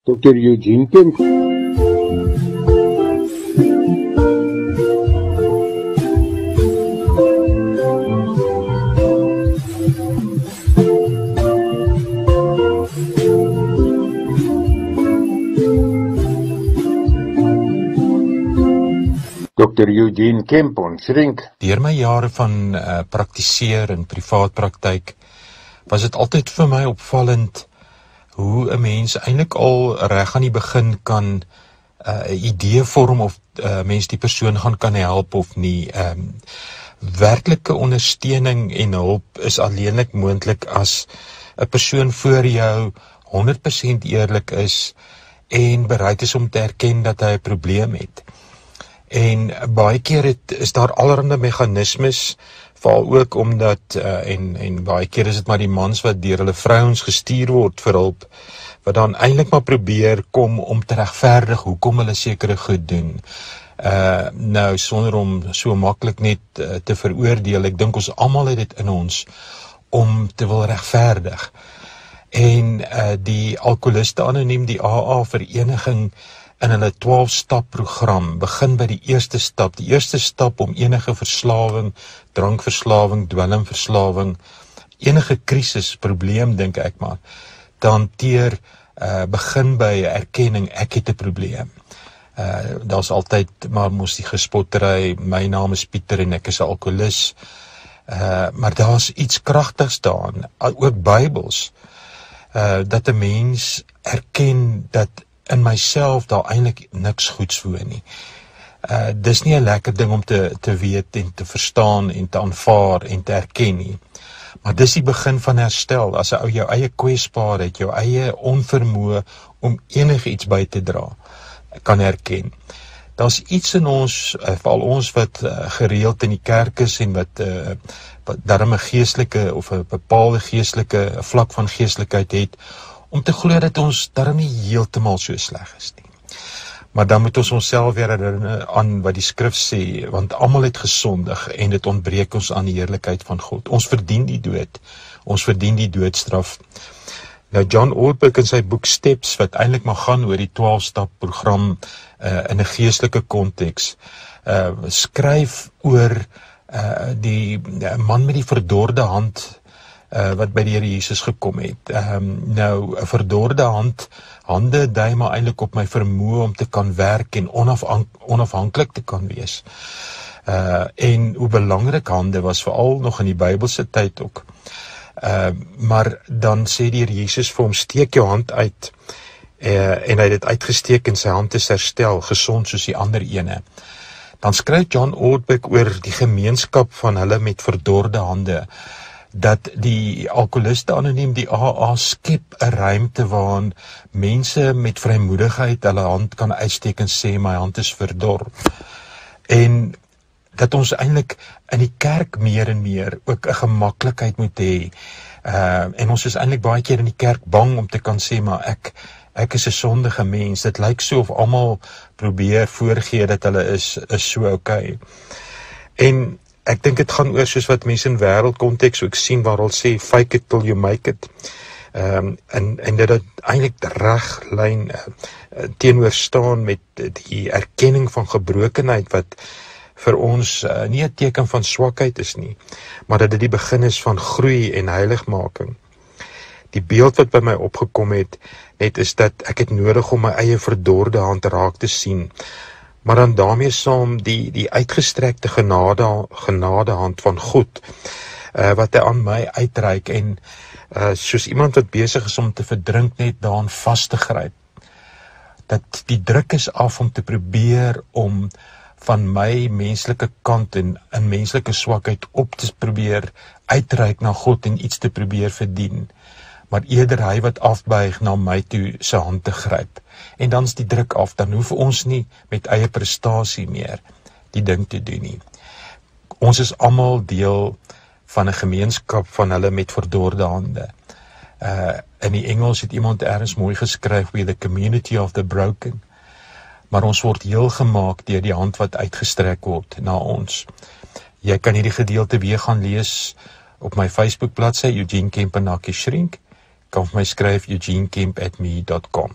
Dr. Eugene Kemp. Dr. Eugene Kemp, ons shrink. Deur my jare van praktiseer in privaat praktyk, was dit altyd vir my opvallend hoe 'n mens eintlik al reg aan die begin kan 'n idee vorm of mens die persoon kan help of nie. Werklike ondersteuning en hulp is alleenlik moontlik as 'n persoon voor jou 100% eerlik is en bereid is om te erken dat hy 'n probleem het. En baie keer is daar allerlei meganismes, veral ook omdat, en baie keer is dit maar die mans wat deur hulle vrouens gestuur word vir hulp, wat dan eintlik maar probeer kom om te regverdig hoekom hulle sekere goed doen. Nou, sonder om so maklik net te veroordeel, ek dink ons almal het dit in ons om te wil regverdig. En die Alkoholiste Anoniem, die AA vereniging, in hulle 12-stap program begin by die eerste stap. Die eerste stap om enige verslawing, drankverslawing, dwelmverslawing, enige krisis, probleem dink ek maar, te hanteer, begin by erkenning, ek het 'n probleem. Daar's altyd maar mos die gespottery, my naam is Pieter en ek is 'n alkoholis. Maar daar's iets kragtigs daarin, ook Bybels, dat 'n mens erken dat in myself daar eintlik niks goeds woon nie. Dis nie 'n lekker ding om te weet en te verstaan en te aanvaar en te erken nie. Maar dis die begin van herstel, as 'n ou jou eie kwesbaarheid, jou eie onvermoë om enigiets by te dra, kan erken. Daar's iets in ons, veral ons wat gereeld in die kerk is en wat darm 'n geestelike of 'n bepaalde geestelike vlak van geestelikheid het, om te glo dat ons darm nie heeltemal so sleg is nie. Maar dan moet ons onsself weer herinner aan wat die skrif sê, want almal het gesondig en dit ontbreek ons aan die heerlikheid van God. Ons verdien die dood. Ons verdien die doodstraf. Nou John Ortberg in sy boek Steps, wat eintlik maar gaan oor die 12-stap program in 'n geestelike konteks, skryf oor die man met die verdorde hand, wat by die Here Jesus gekom het. Nou, 'n verdorde hande dui maar eintlik op my vermoë om te kan werk en onafhanklik te kan wees. En hoe belangrik hande was, veral nog in die Bybelse tyd ook. Maar dan sê die Here Jesus vir hom, steek jou hand uit, en hy het dit uitgesteek en sy hand is herstel, gesond soos die ander ene. Dan skryf John Ortberg oor die gemeenskap van hulle met verdorde hande, dat die Alkoholiste Anoniem, die AA, skep 'n ruimte waarin mense met vrymoedigheid hulle hand kan uitsteek en sê, my hand is verdor. En dat ons eintlik in die kerk meer en meer ook 'n gemaklikheid moet hê. En ons is eintlik baie keer in die kerk bang om te kan sê, maar ek is 'n sondige mens. Dit lyk so of almal probeer voorgee dat hulle is so okay. En ek dink dit gaan oor soos wat mense in wêreldkonteks ook sien, waar hulle sê, fake it till you make it. En dit eintlik reglyn teenoor staan met die erkenning van gebrokenheid, wat vir ons nie 'n teken van swakheid is nie, maar dat dit die begin is van groei en heiligmaking. Die beeld wat by my opgekom het, net is dat ek het nodig om my eie verdorde hand raak te sien, maar dan daarmee saam die uitgestrekte genadehand van God, wat hy aan my uitreik, en soos iemand wat besig is om te verdrink, net daaraan vas te gryp. Dat die druk is af om te probeer om van my menslike kant en in menslike swakheid op te probeer uitreik na God en iets te probeer verdien, maar eerder hy wat afbuig na my toe sy hand te gryp. En dan is die druk af, dan hoef ons nie met eie prestasie meer die ding te doen nie. Ons is almal deel van 'n gemeenskap van hulle met verdorde hande. In die Engels het iemand ergens mooi geskryf, we're the community of the broken. Maar ons word heel gemaak deur die hand wat uitgestrek word na ons. Jy kan hierdie gedeelte weer gaan lees op my Facebook bladsy, Eugene Kemp en Nakkie Shrink. Kan vir my skryf, eugenekemp@me.com.